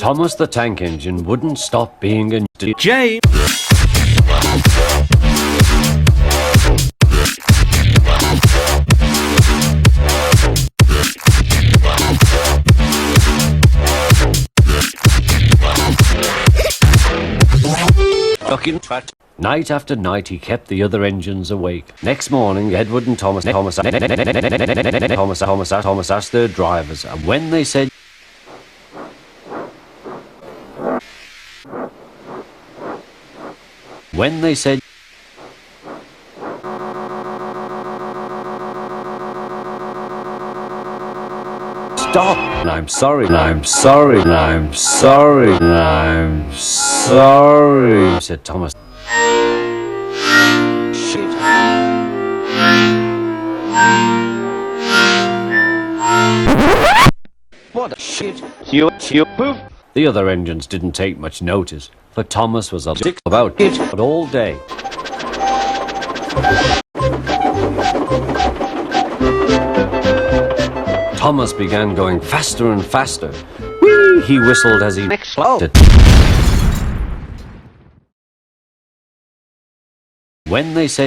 Thomas the Tank Engine wouldn't stop being a DJ. Fucking fat. Night after night he kept the other engines awake. Next morning, Edward and Thomas asked their drivers, and when they said stop, and I'm sorry, said Thomas. Shit. What a shit. You poof. The other engines didn't take much notice, for Thomas was a dick about it all day. Thomas began going faster and faster. Whee! He whistled as he exploded. When they said